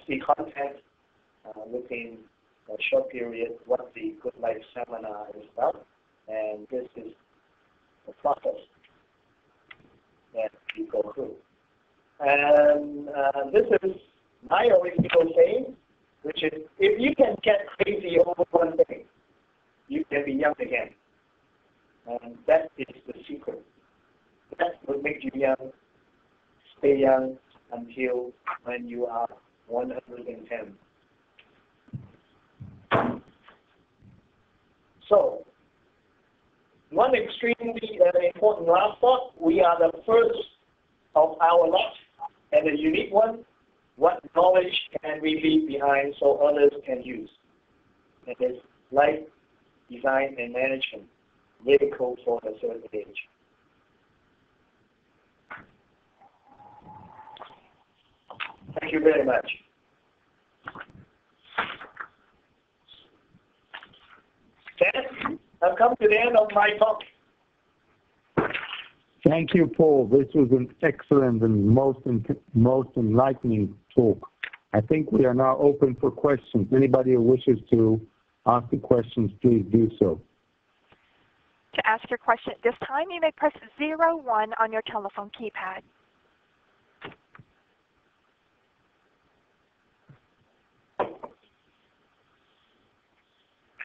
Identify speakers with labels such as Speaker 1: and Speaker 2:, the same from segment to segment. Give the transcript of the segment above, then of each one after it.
Speaker 1: the content within a short period, what the Good Life Seminar is about, and this is the process that we go through. And this is my original saying, which is, if you can get crazy over one thing, you can be young again. And that is the secret. That will make you young, stay young until when you are 110. So, one extremely important last thought, we are the first of our lot and a unique one. What knowledge can we leave behind so others can use? It is life, design, and management, critical for a certain age. Thank you very much. Then, I've come to the end of my talk.
Speaker 2: Thank you, Paul. This was an excellent and most enlightening talk. I think we are now open for questions. Anybody who wishes to ask the questions, please do so.
Speaker 3: To ask your question at this time, you may press 01 on your telephone keypad.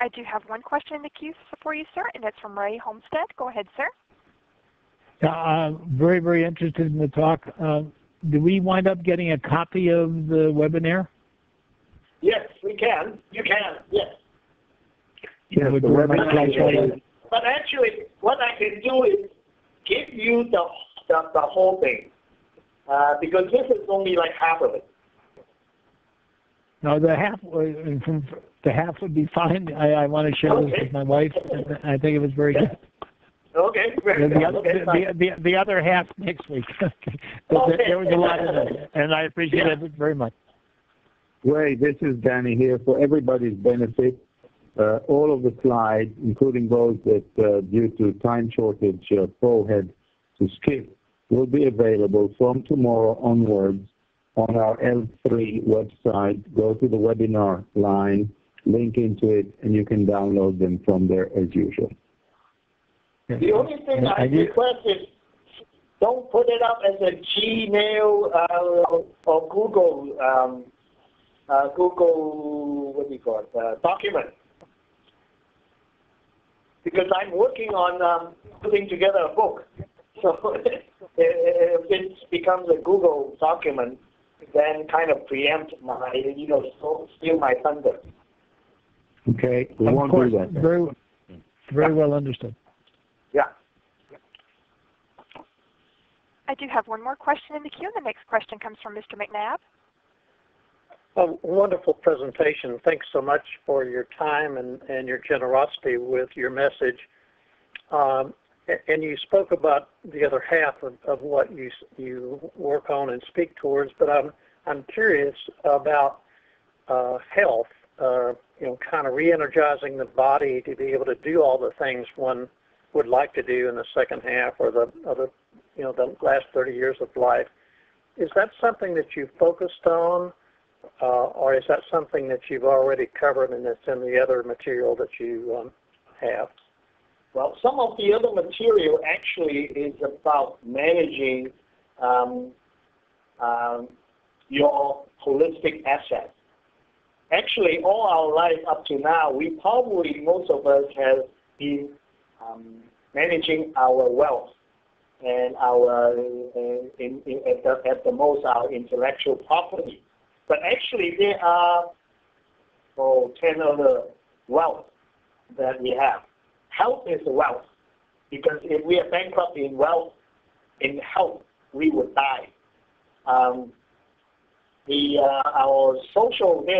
Speaker 3: I do have one question in the queue for you, sir, and it's from Ray Homestead. Go ahead, sir.
Speaker 4: Very, very interested in the talk. Do we wind up getting a copy of the webinar?
Speaker 1: Yes, we can. You can, yes.
Speaker 2: Yes, the webinar.
Speaker 1: But actually, what I can do is give you the whole thing, because this is only like half of it.
Speaker 4: No, the half would be fine. I want to share this with my wife. I think it was very good.
Speaker 1: Okay.
Speaker 4: The other half next week. There was a lot in it, and I appreciate it very much.
Speaker 2: Ray, this is Danny here. For everybody's benefit, all of the slides, including those that due to time shortage Paul had to skip, will be available from tomorrow onwards on our L3 website. Go to the webinar line, link into it, and you can download them from there as usual.
Speaker 1: The only thing I request is don't put it up as a Gmail or Google, what do you call it, document. Because I'm working on putting together a book. So if it becomes a Google document, then kind of preempt my, steal my thunder.
Speaker 2: Okay, we won't do that.
Speaker 4: Very well understood.
Speaker 1: Yeah.
Speaker 3: I do have one more question in the queue. The next question comes from Mr. McNabb.
Speaker 5: A wonderful presentation. Thanks so much for your time and your generosity with your message. And you spoke about the other half of what you work on and speak towards, but I'm curious about health, kind of re-energizing the body to be able to do all the things one would like to do in the second half or the last 30 years of life. Is that something that you've focused on, or is that something that you've already covered and that's in the other material that you have?
Speaker 1: Well, some of the other material actually is about managing your holistic assets. Actually, all our life up to now, most of us have been managing our wealth and our, at the most, our intellectual property. But actually, there are 10 other wealth that we have. Health is the wealth, because if we are bankrupt in wealth, in health, we would die. There's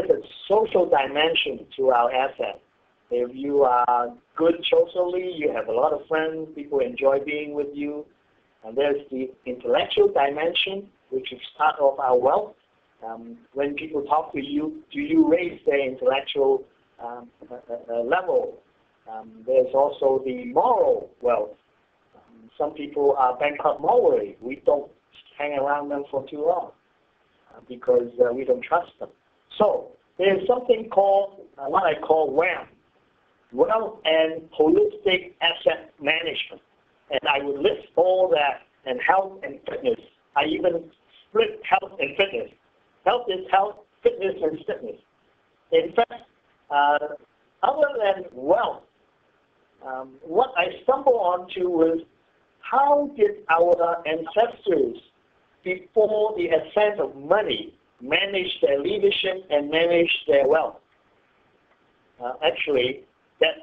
Speaker 1: a social dimension to our asset. If you are good socially, you have a lot of friends, people enjoy being with you. And there's the intellectual dimension, which is part of our wealth. When people talk to you, do you raise their intellectual level? There's also the moral wealth. Some people are bankrupt morally. We don't hang around them for too long because we don't trust them. So there's something called, what I call WHAM, Wealth and Holistic Asset Management. And I would list all that, and health and fitness. I even split health and fitness. Health is health, fitness is fitness. In fact, other than wealth, what I stumbled onto was how did our ancestors, before the ascent of money, manage their leadership and manage their wealth? Actually, that's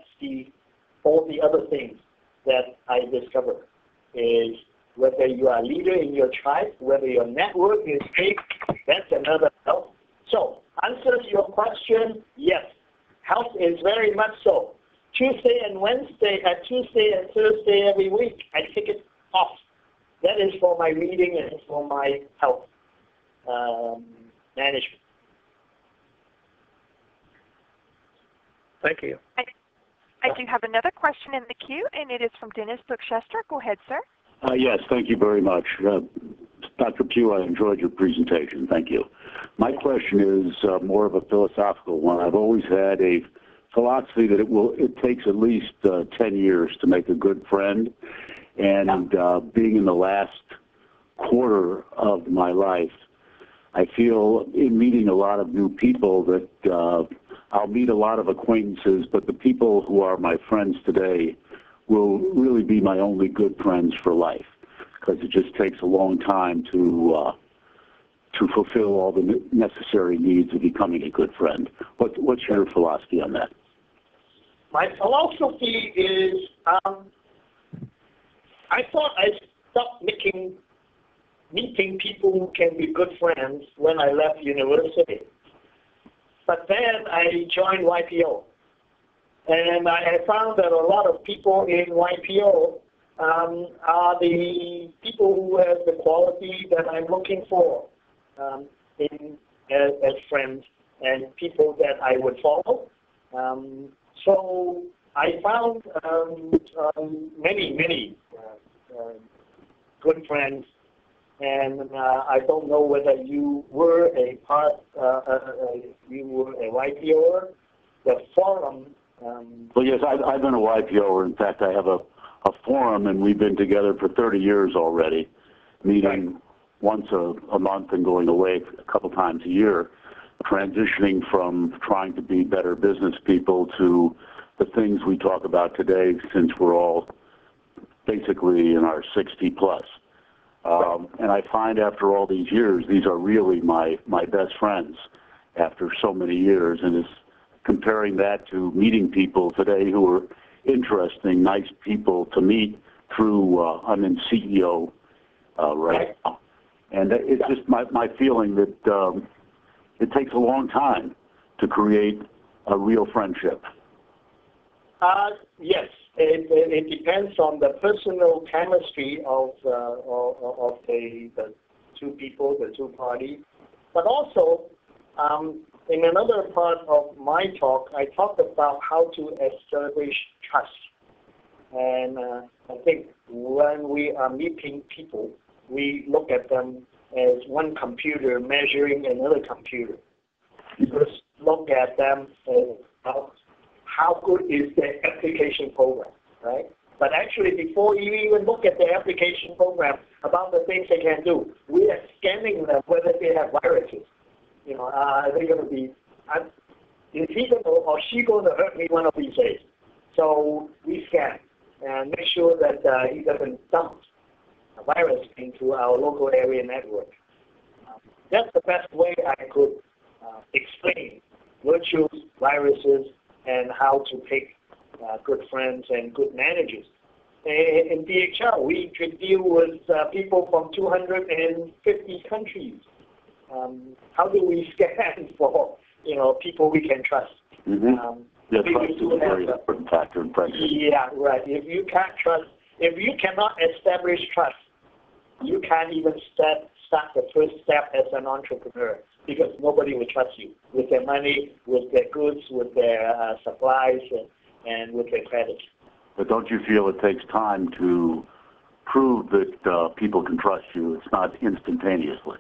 Speaker 1: all the other things that I discovered is whether you are a leader in your tribe, whether your network is big, that's another health. So, answers your question, yes. Health is very much so. Tuesday and Thursday every week, I take it off. That is for my reading and for my health management.
Speaker 5: Thank you.
Speaker 3: I do have another question in the queue, and it is from Dennis Buchester. Go ahead, sir.
Speaker 6: Yes, thank you very much. Dr. Pugh, I enjoyed your presentation. Thank you. My question is more of a philosophical one. I've always had a philosophy that it takes at least 10 years to make a good friend. And being in the last quarter of my life, I feel in meeting a lot of new people that I'll meet a lot of acquaintances, but the people who are my friends today will really be my only good friends for life, because it just takes a long time to fulfill all the necessary needs of becoming a good friend. What's your philosophy on that?
Speaker 1: My philosophy is I thought I stopped meeting people who can be good friends when I left university. But then I joined YPO. And I found that a lot of people in YPO are the people who have the quality that I'm looking for as friends and people that I would follow. So I found many good friends, and I don't know whether you were a YPOer. The forum.
Speaker 6: Well, yes, I've been a YPOer. In fact, I have a forum, and we've been together for 30 years already, meeting once a month and going away a couple times a year, transitioning from trying to be better business people to the things we talk about today, since we're all basically in our 60 plus. And I find after all these years, these are really my best friends after so many years. And it's comparing that to meeting people today who are interesting, nice people to meet through, I'm in CEO right now. And it's just my feeling that it takes a long time to create a real friendship.
Speaker 1: Yes, it depends on the personal chemistry of the two people, the two parties. But also, in another part of my talk, I talked about how to establish trust. And I think when we are meeting people, we look at them as one computer measuring another computer. Just look at them as how good is their application program, right? But actually, before you even look at their application program about the things they can do, we are scanning them whether they have viruses. You know, are they going to be, is he going to or she going to hurt me one of these days? So we scan and make sure that he doesn't dump a virus into our local area network. That's the best way I could explain virtues, viruses, and how to pick good friends and good managers. In DHL, we could deal with people from 250 countries. How do we scan for people we can trust?
Speaker 6: Mm-hmm. Yeah, trust is a very important factor in friendship.
Speaker 1: Yeah, right. If you can't trust, if you cannot establish trust, you can't even start the first step as an entrepreneur, because nobody will trust you with their money, with their goods, with their supplies, and with their credit.
Speaker 6: But don't you feel it takes time to prove that people can trust you? It's not instantaneously.